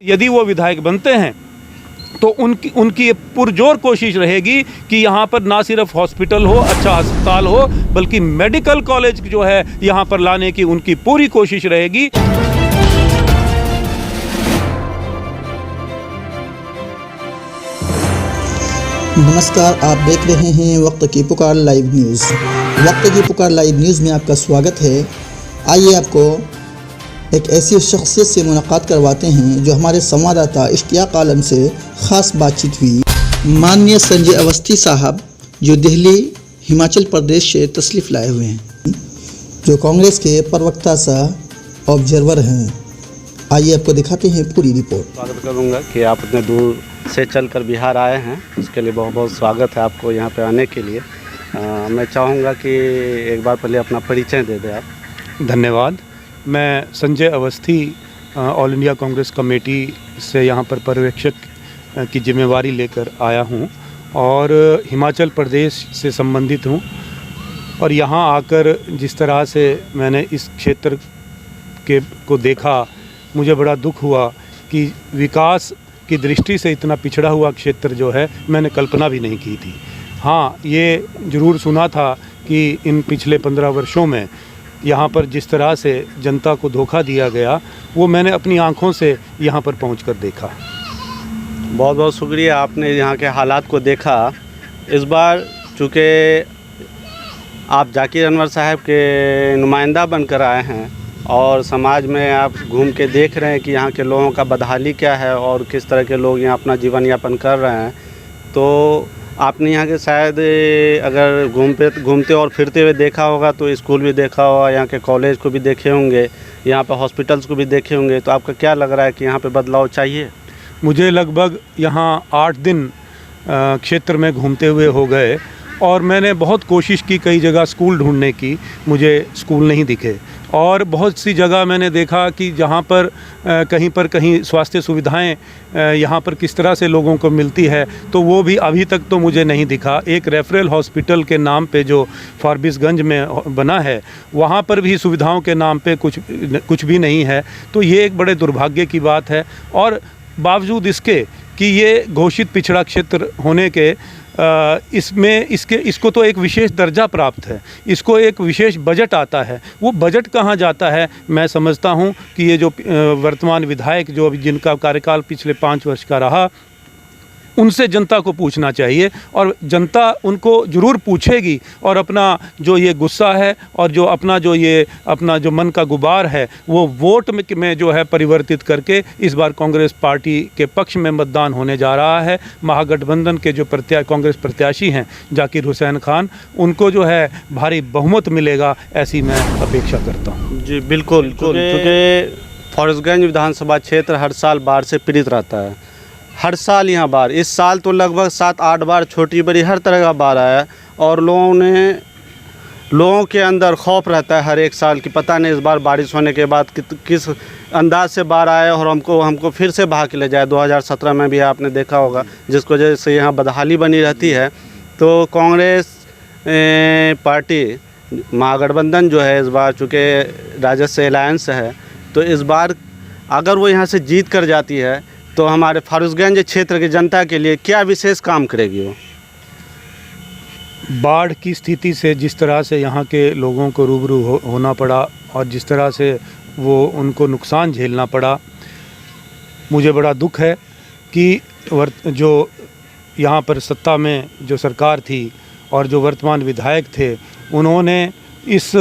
यदि वो विधायक बनते हैं तो उनकी पुरजोर कोशिश रहेगी कि यहाँ पर ना सिर्फ हॉस्पिटल हो, अच्छा अस्पताल हो, बल्कि मेडिकल कॉलेज जो है यहाँ पर लाने की उनकी पूरी कोशिश रहेगी। नमस्कार, आप देख रहे हैं वक्त की पुकार लाइव न्यूज़। वक्त की पुकार लाइव न्यूज़ में आपका स्वागत है। आइए आपको एक ऐसी शख्सियत से मुलाकात करवाते हैं जो हमारे संवाददाता इश्तियाक आलम से ख़ास बातचीत हुई। माननीय संजय अवस्थी साहब जो दिल्ली हिमाचल प्रदेश से तशरीफ़ लाए हुए हैं, जो कांग्रेस के प्रवक्ता सा ऑब्जर्वर हैं। आइए आपको दिखाते हैं पूरी रिपोर्ट। स्वागत करूंगा कि आप इतने दूर से चलकर बिहार आए हैं, उसके लिए बहुत बहुत स्वागत है आपको यहाँ पे आने के लिए। मैं चाहूँगा कि एक बार पहले अपना परिचय दे दें आप। धन्यवाद। मैं Sanjay Awasthi all India Congress committee से यहाँ पर पर्यवेक्षक की जिम्मेवारी लेकर आया हूँ और हिमाचल प्रदेश से संबंधित हूँ। और यहाँ आकर जिस तरह से मैंने इस क्षेत्र को देखा, मुझे बड़ा दुख हुआ कि विकास की दृष्टि से इतना पिछड़ा हुआ क्षेत्र जो है मैंने कल्पना भी नहीं की थी। हाँ, ये ज़रूर सुना था कि इन पिछले 15 वर्षों में यहाँ पर जिस तरह से जनता को धोखा दिया गया, वो मैंने अपनी आंखों से यहाँ पर पहुँचकर देखा। बहुत बहुत शुक्रिया, आपने यहाँ के हालात को देखा। इस बार चूँकि आप जाकिर अनवर साहब के नुमाइंदा बनकर आए हैं और समाज में आप घूम के देख रहे हैं कि यहाँ के लोगों का बदहाली क्या है और किस तरह के लोग यहाँ अपना जीवन यापन कर रहे हैं, तो आपने यहाँ के शायद अगर घूमते और फिरते हुए देखा होगा तो स्कूल भी देखा होगा, यहाँ के कॉलेज को भी देखे होंगे, यहाँ पे हॉस्पिटल्स को भी देखे होंगे। तो आपका क्या लग रहा है कि यहाँ पे बदलाव चाहिए? मुझे लगभग यहाँ 8 दिन क्षेत्र में घूमते हुए हो गए और मैंने बहुत कोशिश की कई जगह स्कूल ढूंढने की, मुझे स्कूल नहीं दिखे। और बहुत सी जगह मैंने देखा कि जहाँ पर कहीं स्वास्थ्य सुविधाएं यहाँ पर किस तरह से लोगों को मिलती है, तो वो भी अभी तक तो मुझे नहीं दिखा। एक रेफरल हॉस्पिटल के नाम पे जो फारबिसगंज में बना है, वहाँ पर भी सुविधाओं के नाम पे कुछ भी नहीं है। तो ये एक बड़े दुर्भाग्य की बात है। और बावजूद इसके कि ये घोषित पिछड़ा क्षेत्र होने के इसको तो एक विशेष दर्जा प्राप्त है, इसको एक विशेष बजट आता है। वो बजट कहाँ जाता है? मैं समझता हूँ कि ये जो वर्तमान विधायक जो अभी जिनका कार्यकाल पिछले 5 वर्ष का रहा, उनसे जनता को पूछना चाहिए और जनता उनको ज़रूर पूछेगी। और अपना जो ये गुस्सा है और जो अपना जो मन का गुबार है, वो वोट में जो है परिवर्तित करके इस बार कांग्रेस पार्टी के पक्ष में मतदान होने जा रहा है। महागठबंधन के जो कांग्रेस प्रत्याशी हैं जाकिर हुसैन खान, उनको जो है भारी बहुमत मिलेगा, ऐसी मैं अपेक्षा करता हूँ। जी बिल्कुल, क्योंकि फारबिसगंज विधानसभा क्षेत्र हर साल बाढ़ से पीड़ित रहता है। हर साल यहाँ बाढ़, इस साल तो लगभग 7-8 बार छोटी बड़ी हर तरह का बाढ़ आया और लोगों के अंदर खौफ रहता है हर एक साल कि पता नहीं इस बार बारिश होने के बाद किस अंदाज से बाढ़ आया और हमको फिर से बहा के ले जाए। 2017 में भी आपने देखा होगा, जिसकी वजह से यहाँ बदहाली बनी रहती है। तो कांग्रेस पार्टी महागठबंधन जो है, इस बार चूँकि राजद से अलायंस है, तो इस बार अगर वो यहाँ से जीत कर जाती है तो हमारे फारबिसगंज क्षेत्र की जनता के लिए क्या विशेष काम करेगी वो? बाढ़ की स्थिति से जिस तरह से यहाँ के लोगों को रूबरू होना पड़ा और जिस तरह से वो उनको नुकसान झेलना पड़ा, मुझे बड़ा दुख है कि जो यहाँ पर सत्ता में जो सरकार थी और जो वर्तमान विधायक थे, उन्होंने इस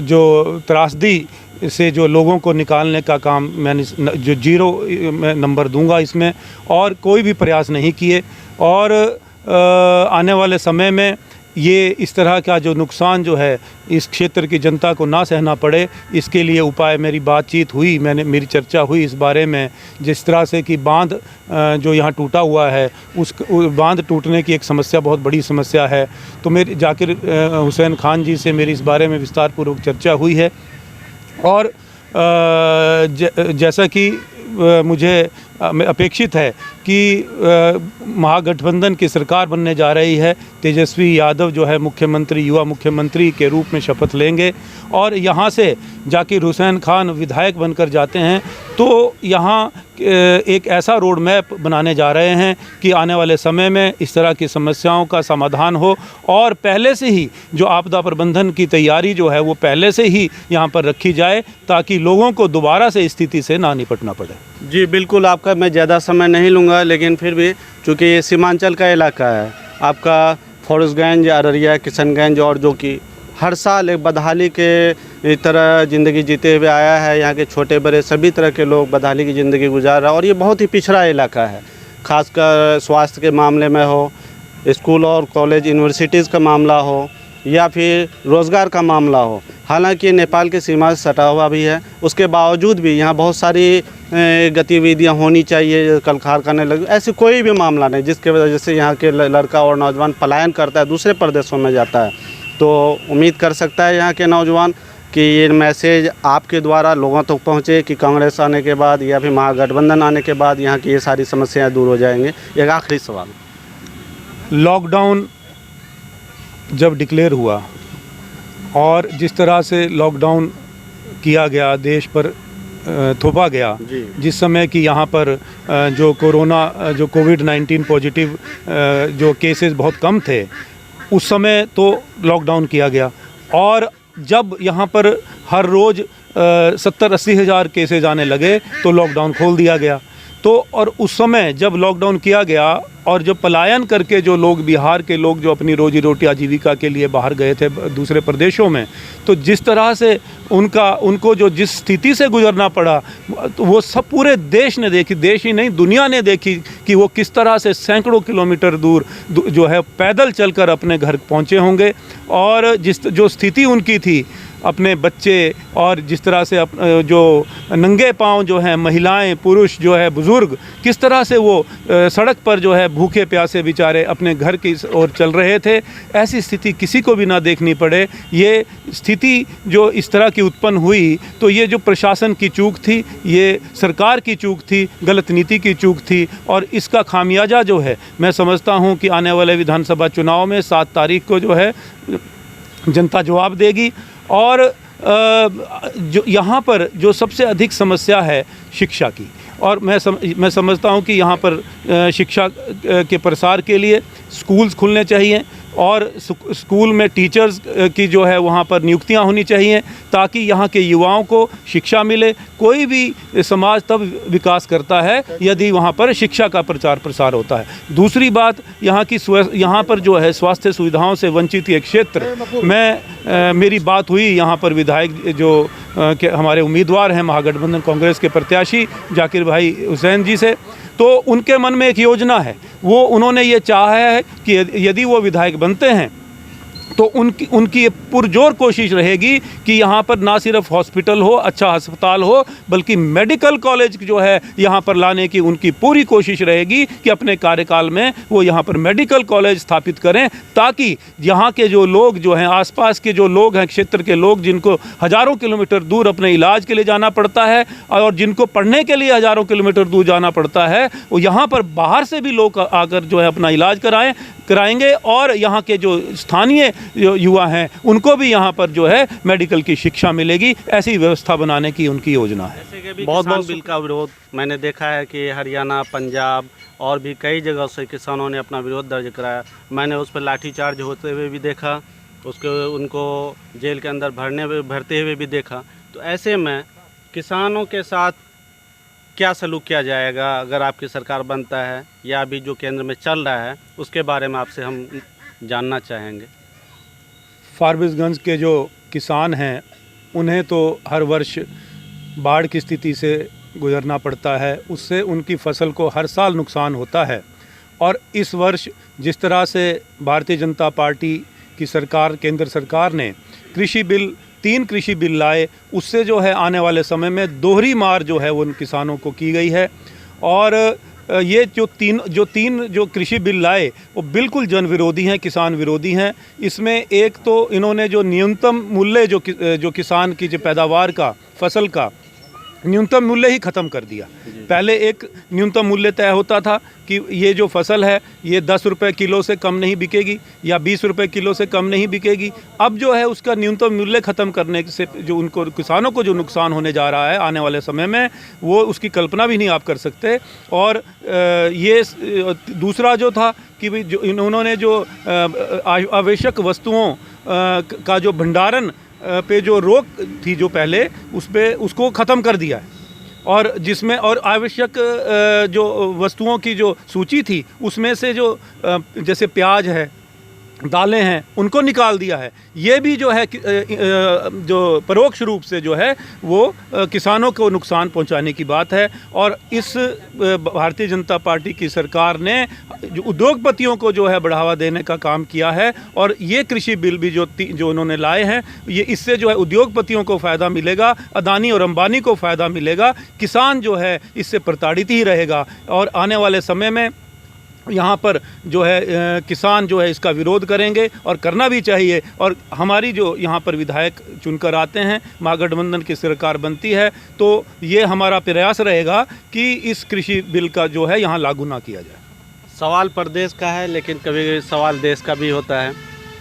जो त्रासदी से जो लोगों को निकालने का काम, मैंने जो 0 नंबर दूंगा इसमें, और कोई भी प्रयास नहीं किए। और आने वाले समय में ये इस तरह का जो नुकसान जो है इस क्षेत्र की जनता को ना सहना पड़े, इसके लिए उपाय मेरी बातचीत हुई, मेरी चर्चा हुई इस बारे में। जिस तरह से कि बांध जो यहाँ टूटा हुआ है, उस बांध टूटने की एक समस्या बहुत बड़ी समस्या है। तो मेरी जाकिर हुसैन खान जी से मेरी इस बारे में विस्तारपूर्वक चर्चा हुई है। और जैसा कि मुझे अपेक्षित है कि महागठबंधन की सरकार बनने जा रही है। तेजस्वी यादव जो है मुख्यमंत्री, युवा मुख्यमंत्री के रूप में शपथ लेंगे और यहाँ से जाकिर हुसैन खान विधायक बनकर जाते हैं तो यहाँ एक ऐसा रोड मैप बनाने जा रहे हैं कि आने वाले समय में इस तरह की समस्याओं का समाधान हो और पहले से ही जो आपदा प्रबंधन की तैयारी जो है वो पहले से ही यहाँ पर रखी जाए ताकि लोगों को दोबारा से इस स्थिति से ना निपटना पड़े। जी बिल्कुल, आपका मैं ज़्यादा समय नहीं लूँगा, लेकिन फिर भी चूँकि ये सीमांचल का इलाका है, आपका फॉरेस्टगंज, अररिया, किशनगंज और जो कि हर साल एक बदहाली के तरह ज़िंदगी जीते हुए आया है। यहाँ के छोटे बड़े सभी तरह के लोग बदहाली की ज़िंदगी गुजार रहा है और ये बहुत ही पिछड़ा इलाका है, खासकर स्वास्थ्य के मामले में हो, स्कूल और कॉलेज यूनिवर्सिटीज़ का मामला हो या फिर रोज़गार का मामला हो। हालांकि नेपाल की सीमा से सटा हुआ भी है, उसके बावजूद भी यहाँ बहुत सारी गतिविधियाँ होनी चाहिए, कल कारखाने लगे, ऐसी कोई भी मामला नहीं जिसके वजह से यहाँ के लड़का और नौजवान पलायन करता है, दूसरे प्रदेशों में जाता है। तो उम्मीद कर सकता है यहाँ के नौजवान कि ये मैसेज आपके द्वारा लोगों तक पहुँचे कि कांग्रेस आने के बाद या फिर महागठबंधन आने के बाद यहाँ की ये सारी समस्याएं दूर हो जाएंगे। एक आखिरी सवाल, लॉकडाउन जब डिक्लेयर हुआ और जिस तरह से लॉकडाउन किया गया, देश पर थोपा गया, जिस समय कि यहाँ पर जो कोविड-19 पॉजिटिव जो केसेस बहुत कम थे, उस समय तो लॉकडाउन किया गया और जब यहाँ पर हर रोज़ 70-80 हज़ार केसेज आने लगे तो लॉकडाउन खोल दिया गया। तो और उस समय जब लॉकडाउन किया गया और जो पलायन करके जो लोग, बिहार के लोग जो अपनी रोजी रोटी आजीविका के लिए बाहर गए थे दूसरे प्रदेशों में, तो जिस तरह से उनको जो जिस स्थिति से गुजरना पड़ा, तो वो सब पूरे देश ने देखी, देश ही नहीं दुनिया ने देखी कि वो किस तरह से सैकड़ों किलोमीटर दूर जो है पैदल चलकर अपने घर पहुँचे होंगे और जो स्थिति उनकी थी, अपने बच्चे और जिस तरह से जो नंगे पांव जो हैं महिलाएं, पुरुष जो है, बुज़ुर्ग, किस तरह से वो सड़क पर जो है भूखे प्यासे बेचारे अपने घर की ओर चल रहे थे। ऐसी स्थिति किसी को भी ना देखनी पड़े। ये स्थिति जो इस तरह की उत्पन्न हुई तो ये जो प्रशासन की चूक थी, ये सरकार की चूक थी, गलत नीति की चूक थी और इसका खामियाजा जो है मैं समझता हूँ कि आने वाले विधानसभा चुनाव में 7 तारीख को जो है जनता जवाब देगी। और जो यहाँ पर जो सबसे अधिक समस्या है शिक्षा की, और मैं समझता हूँ कि यहाँ पर शिक्षा के प्रसार के लिए स्कूल्स खुलने चाहिए और स्कूल में टीचर्स की जो है वहाँ पर नियुक्तियाँ होनी चाहिए ताकि यहाँ के युवाओं को शिक्षा मिले। कोई भी समाज तब विकास करता है यदि वहाँ पर शिक्षा का प्रचार प्रसार होता है। दूसरी बात, यहाँ पर जो है स्वास्थ्य सुविधाओं से वंचित ये क्षेत्र, मेरी बात हुई यहाँ पर विधायक जो हमारे उम्मीदवार हैं महागठबंधन कांग्रेस के प्रत्याशी जाकिर भाई हुसैन जी से, तो उनके मन में एक योजना है। वो उन्होंने ये चाहा है कि यदि वो विधायक बनते हैं तो उनकी पुरजोर कोशिश रहेगी कि यहाँ पर ना सिर्फ हॉस्पिटल हो, अच्छा अस्पताल हो, बल्कि मेडिकल कॉलेज जो है यहाँ पर लाने की उनकी पूरी कोशिश रहेगी कि अपने कार्यकाल में वो यहाँ पर मेडिकल कॉलेज स्थापित करें ताकि यहाँ के जो लोग जो हैं, आसपास के जो लोग हैं, क्षेत्र के लोग जिनको हज़ारों किलोमीटर दूर अपने इलाज के लिए जाना पड़ता है और जिनको पढ़ने के लिए हज़ारों किलोमीटर दूर जाना पड़ता है, वो यहाँ पर बाहर से भी लोग आकर जो है अपना इलाज कराएंगे और यहाँ के जो स्थानीय युवा हैं उनको भी यहाँ पर जो है मेडिकल की शिक्षा मिलेगी। ऐसी व्यवस्था बनाने की उनकी योजना है। बहुत बिल का विरोध मैंने देखा है कि हरियाणा, पंजाब और भी कई जगह से किसानों ने अपना विरोध दर्ज कराया। मैंने उस पर लाठीचार्ज होते हुए भी देखा, उनको जेल के अंदर भरते हुए भी देखा। तो ऐसे में किसानों के साथ क्या सलूक किया जाएगा अगर आपकी सरकार बनता है या अभी जो केंद्र में चल रहा है, उसके बारे में आपसे हम जानना चाहेंगे। फारबिसगंज के जो किसान हैं उन्हें तो हर वर्ष बाढ़ की स्थिति से गुजरना पड़ता है, उससे उनकी फसल को हर साल नुकसान होता है। और इस वर्ष जिस तरह से भारतीय जनता पार्टी की सरकार, केंद्र सरकार ने कृषि बिल 3 कृषि बिल लाए, उससे जो है आने वाले समय में दोहरी मार जो है वो उन किसानों को की गई है। और ये जो तीन कृषि बिल लाए वो बिल्कुल जन विरोधी हैं, किसान विरोधी हैं। इसमें एक तो इन्होंने जो न्यूनतम मूल्य जो किसान की जो पैदावार का, फसल का, न्यूनतम मूल्य ही ख़त्म कर दिया। पहले एक न्यूनतम मूल्य तय होता था कि ये जो फसल है ये 10 रुपये किलो से कम नहीं बिकेगी या 20 रुपये किलो से कम नहीं बिकेगी। अब जो है उसका न्यूनतम मूल्य ख़त्म करने से जो उनको किसानों को जो नुकसान होने जा रहा है आने वाले समय में, वो उसकी कल्पना भी नहीं आप कर सकते। और ये दूसरा जो था कि भाई जो इन्होंने जो आवश्यक वस्तुओं का जो भंडारण पे जो रोक थी जो पहले, उस पे उसको ख़त्म कर दिया है। और जिसमें और आवश्यक जो वस्तुओं की जो सूची थी उसमें से जो जैसे प्याज है, दालें हैं, उनको निकाल दिया है। ये भी जो है जो परोक्ष रूप से जो है वो किसानों को नुकसान पहुंचाने की बात है। और इस भारतीय जनता पार्टी की सरकार ने जो उद्योगपतियों को जो है बढ़ावा देने का काम किया है। और ये कृषि बिल भी जो उन्होंने लाए हैं, ये इससे जो है उद्योगपतियों को फ़ायदा मिलेगा, अदानी और अंबानी को फ़ायदा मिलेगा। किसान जो है इससे प्रताड़ित ही रहेगा। और आने वाले समय में यहाँ पर जो है किसान जो है इसका विरोध करेंगे और करना भी चाहिए। और हमारी जो यहाँ पर विधायक चुनकर आते हैं, महागठबंधन की सरकार बनती है, तो ये हमारा प्रयास रहेगा कि इस कृषि बिल का जो है यहाँ लागू ना किया जाए। सवाल प्रदेश का है, लेकिन कभी सवाल देश का भी होता है।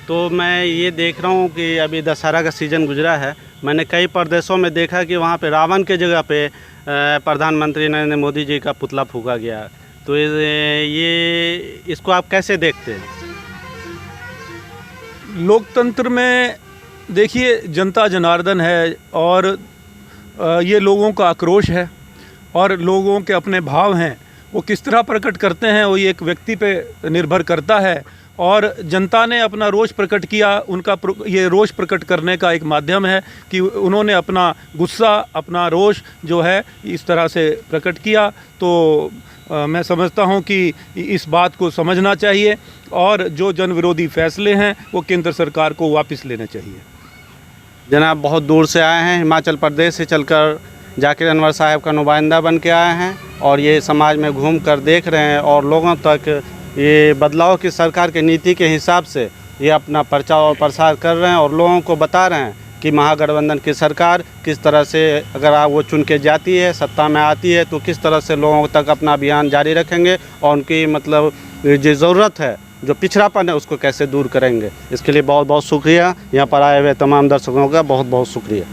तो मैं ये देख रहा हूँ कि अभी दशहरा का सीज़न गुजरा है। मैंने कई प्रदेशों में देखा कि वहाँ पे रावण के जगह पे प्रधानमंत्री नरेंद्र मोदी जी का पुतला फूंका गया। तो ये इसको आप कैसे देखते हैं? लोकतंत्र में देखिए जनता जनार्दन है और ये लोगों का आक्रोश है और लोगों के अपने भाव हैं, वो किस तरह प्रकट करते हैं वो ये एक व्यक्ति पे निर्भर करता है। और जनता ने अपना रोष प्रकट किया, उनका ये रोष प्रकट करने का एक माध्यम है कि उन्होंने अपना गुस्सा, अपना रोष जो है इस तरह से प्रकट किया। तो मैं समझता हूं कि इस बात को समझना चाहिए और जो जन विरोधी फैसले हैं वो केंद्र सरकार को वापस लेने चाहिए। जनाब बहुत दूर से आए हैं, हिमाचल प्रदेश से चलकर जाकिर अनवर साहब का नुमाइंदा बन के आए हैं और ये समाज में घूम कर देख रहे हैं और लोगों तक ये बदलाव की सरकार की नीति के हिसाब से ये अपना प्रचार और प्रसार कर रहे हैं और लोगों को बता रहे हैं कि महागठबंधन की सरकार किस तरह से अगर आप वो चुन के जाती है, सत्ता में आती है, तो किस तरह से लोगों तक अपना अभियान जारी रखेंगे और उनकी मतलब जो ज़रूरत है, जो पिछड़ापन है, उसको कैसे दूर करेंगे। इसके लिए बहुत बहुत शुक्रिया। यहाँ पर आए हुए तमाम दर्शकों का बहुत बहुत शुक्रिया।